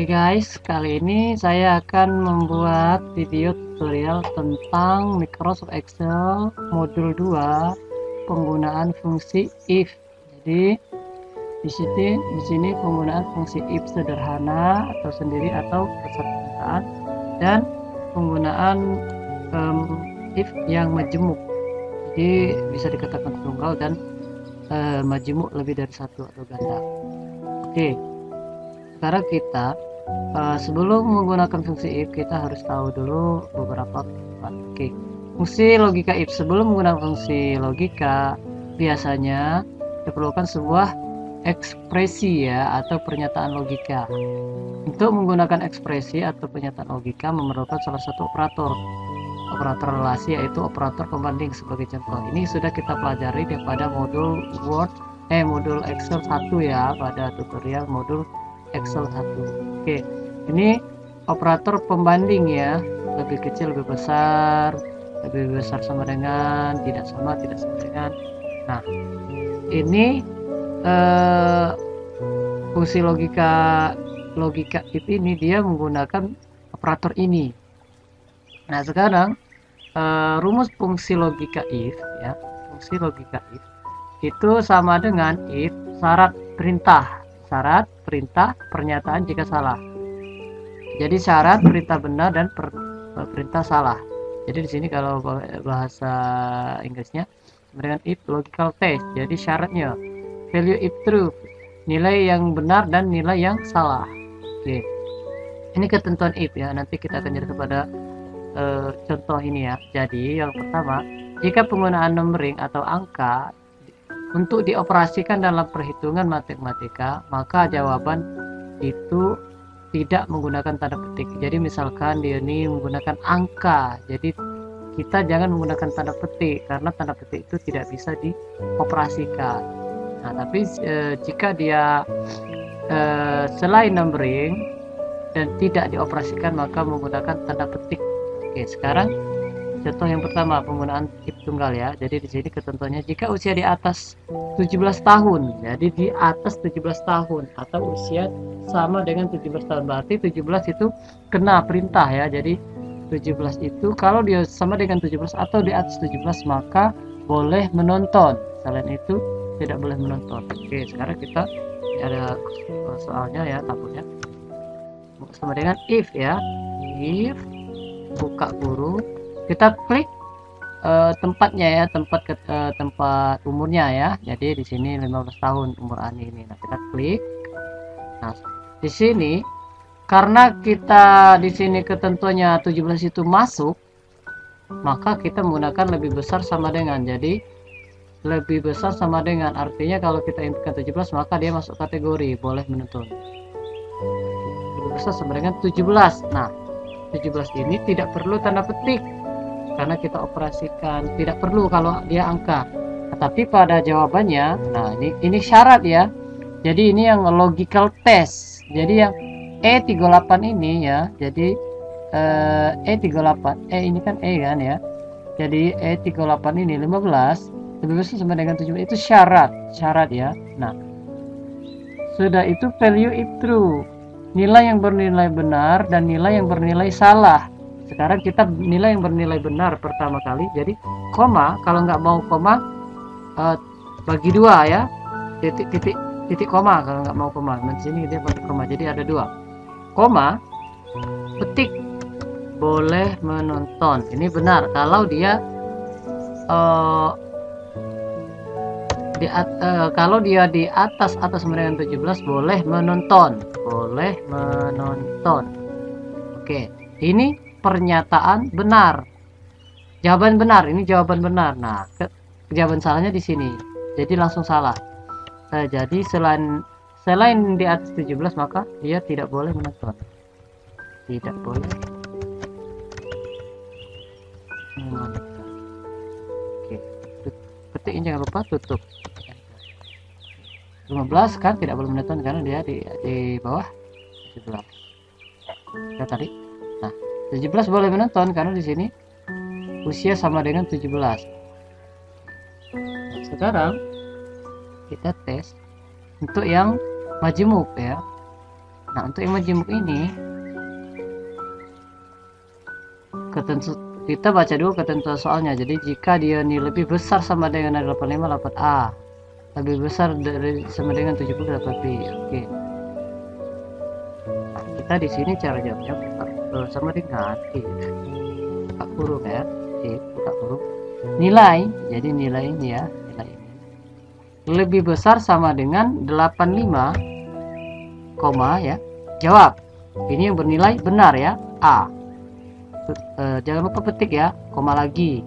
Oke guys, kali ini saya akan membuat video tutorial tentang Microsoft Excel modul 2 penggunaan fungsi if. Jadi di sini penggunaan fungsi if sederhana atau sendiri atau persamaan dan penggunaan if yang majemuk. Jadi bisa dikatakan tunggal dan majemuk lebih dari satu atau ganda. Oke. Sekarang kita sebelum menggunakan fungsi if kita harus tahu dulu beberapa peraturan. Oke, fungsi logika if. Sebelum menggunakan fungsi logika biasanya diperlukan sebuah ekspresi ya atau pernyataan logika. Untuk menggunakan ekspresi atau pernyataan logika memerlukan salah satu operator relasi, yaitu operator pembanding. Sebagai contoh, ini sudah kita pelajari pada modul modul Excel 1 ya, pada tutorial modul Excel 1. Oke, ini operator pembanding ya, lebih kecil lebih besar sama dengan, tidak sama dengan. Nah, ini fungsi logika if ini dia menggunakan operator ini. Nah, sekarang rumus fungsi logika if ya, fungsi logika if itu sama dengan if syarat perintah pernyataan jika salah. Jadi syarat perintah benar dan perintah salah. Jadi di sini kalau bahasa Inggrisnya dengan if logical test. Jadi syaratnya value if true, nilai yang benar dan nilai yang salah. Oke. Ini ketentuan if ya. Nanti kita akan jadi kepada contoh ini ya. Jadi yang pertama, jika penggunaan numbering atau angka untuk dioperasikan dalam perhitungan matematika, maka jawaban itu tidak menggunakan tanda petik. Jadi misalkan dia ini menggunakan angka, jadi kita jangan menggunakan tanda petik karena tanda petik itu tidak bisa dioperasikan. Nah, tapi jika dia selain numbering dan tidak dioperasikan maka menggunakan tanda petik. Oke, sekarang contoh yang pertama, penggunaan if tunggal ya. Jadi di sini ketentuannya jika usia di atas 17 tahun. Jadi di atas 17 tahun atau usia sama dengan 17 tahun. Berarti 17 itu kena perintah ya. Jadi 17 itu kalau dia sama dengan 17 atau di atas 17 maka boleh menonton. Selain itu tidak boleh menonton. Oke, sekarang kita ada soalnya ya, tabelnya. Sama dengan if ya. If buka kurung, kita klik tempatnya ya, tempat umurnya ya. Jadi di sini 15 tahun umur Ani ini. Nah, kita klik. Nah, di sini karena kita di sini ketentuannya 17 itu masuk, maka kita menggunakan lebih besar sama dengan. Jadi lebih besar sama dengan artinya kalau kita inputkan 17 maka dia masuk kategori boleh menonton. Lebih besar sama dengan 17. Nah, 17 ini tidak perlu tanda petik karena kita operasikan, tidak perlu kalau dia angka. Tapi pada jawabannya, nah ini syarat ya. Jadi ini yang logical test. Jadi yang E38 ini ya. Jadi E38, ini kan E kan ya. Jadi E38 ini 15 lebih besar sama dengan 17 itu syarat ya. Nah, sudah itu value if true, nilai yang bernilai benar dan nilai yang bernilai salah. Sekarang kita nilai yang bernilai benar pertama kali, jadi koma, kalau nggak mau koma bagi dua ya, titik koma kalau nggak mau koma. Nah, di sini dia pakai koma, jadi ada dua koma, petik, boleh menonton. Ini benar kalau dia kalau dia di atas sama dengan 17 boleh menonton. Oke, ini pernyataan benar, jawaban benar, ini jawaban benar. Nah, jawaban salahnya di sini, jadi langsung salah. Jadi selain di atas 17 maka dia tidak boleh menonton, tidak boleh menonton. Oke, ketik ini jangan lupa tutup. 15 kan tidak boleh menonton karena dia di bawah 17 ya tadi. Nah, 17 boleh menonton karena di sini usia sama dengan 17. Nah, sekarang kita tes untuk yang majemuk ya. Nah, untuk yang majemuk ini kita baca dulu ketentuan soalnya. Jadi jika dia ini lebih besar sama dengan 85 dapat A, lebih besar dari sama dengan 70 dapat B. Oke. Nah, kita di sini cara jawabnya sama dengan buka kurung ya, buka kurung nilai. Jadi nilai ini ya, nilai ini lebih besar sama dengan 85, ya. Jawab. Ini yang bernilai benar ya, A. Jangan lupa petik ya, koma lagi.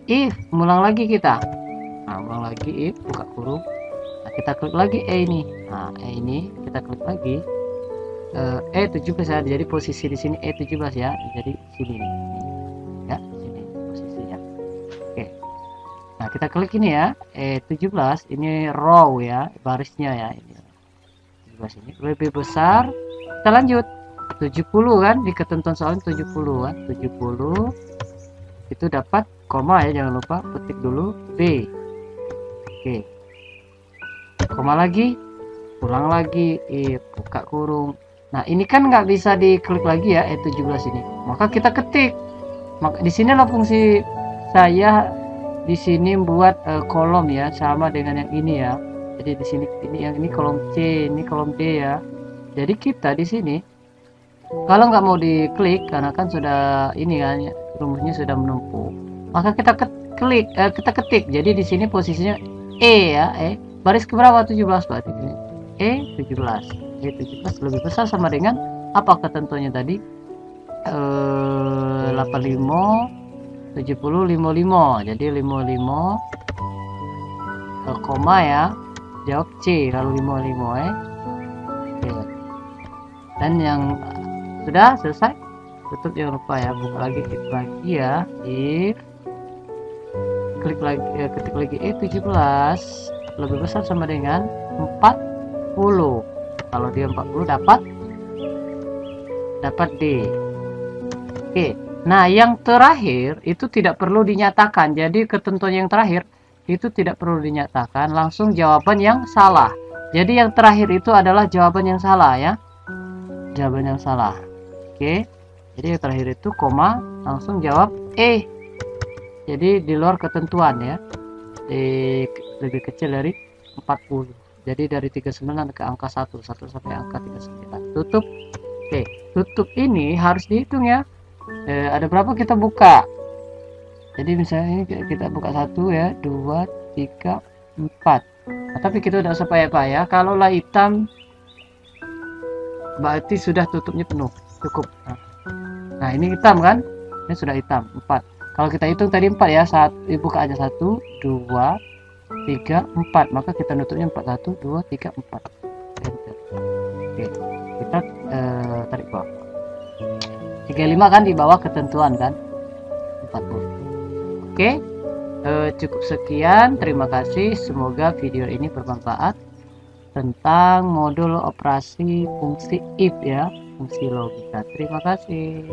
If, ulang lagi kita. Nah, ulang lagi if, buka kurung. Nah, kita klik lagi E ini. Nah, E ini kita klik lagi. E17 ya. Jadi posisi di sini E17 ya. Jadi sini nih. Ya, sini posisinya. Oke. Nah, kita klik ini ya, E17 ini row ya, barisnya ya ini. 17 ini lebih besar. Kita lanjut. 70 kan di ketentuan soalnya 70 kan, 70 itu dapat koma ya, jangan lupa petik dulu B. Oke, koma lagi, ulang lagi, buka kurung. Nah, ini kan nggak bisa diklik lagi ya, 17 ini, maka kita ketik. Maka di sinilah fungsi saya di sini buat kolom ya, sama dengan yang ini ya. Jadi di sini ini kolom C, ini kolom D ya. Jadi kita di sini kalau nggak mau diklik karena kan sudah ini kan rumusnya sudah menumpuk, maka kita kita ketik. Jadi di sini posisinya E ya, baris keberapa? 17 berarti ini E17 lebih besar sama dengan apa ketentuannya tadi, 85 70 55. Jadi 55 koma ya, jawab C lalu 55 Oke. Dan yang sudah selesai, tutup, jangan lupa ya, buka lagi, klik lagi ya, if klik lagi, ketik lagi E17 lebih besar sama dengan 40. Kalau dia 40 dapat D. Oke. Nah, yang terakhir itu tidak perlu dinyatakan. Jadi ketentuan yang terakhir itu tidak perlu dinyatakan, langsung jawaban yang salah. Jadi yang terakhir itu adalah jawaban yang salah ya. Jawaban yang salah. Oke, jadi yang terakhir itu koma, langsung jawab E. Jadi di luar ketentuan ya, lebih kecil dari 40. Jadi dari 39 ke angka 1 sampai angka 39. Tutup. Oke, tutup ini harus dihitung ya. Ada berapa kita buka? Jadi misalnya ini kita buka 1 ya, 2, 3, 4. Nah, tapi kita udah sepaya-paya. Kalau lah hitam berarti sudah tutupnya penuh. Cukup. Nah, ini hitam kan, ini sudah hitam 4. Kalau kita hitung tadi 4 ya, saat dibuka aja 1 2 3 4, maka kita nutupnya 4 1 2 3 4. Enter. Oke, kita tarik bawah 35 kan, di bawah ketentuan kan 40. Oke, cukup sekian, terima kasih, semoga video ini bermanfaat tentang modul operasi fungsi if ya, fungsi logika. Terima kasih.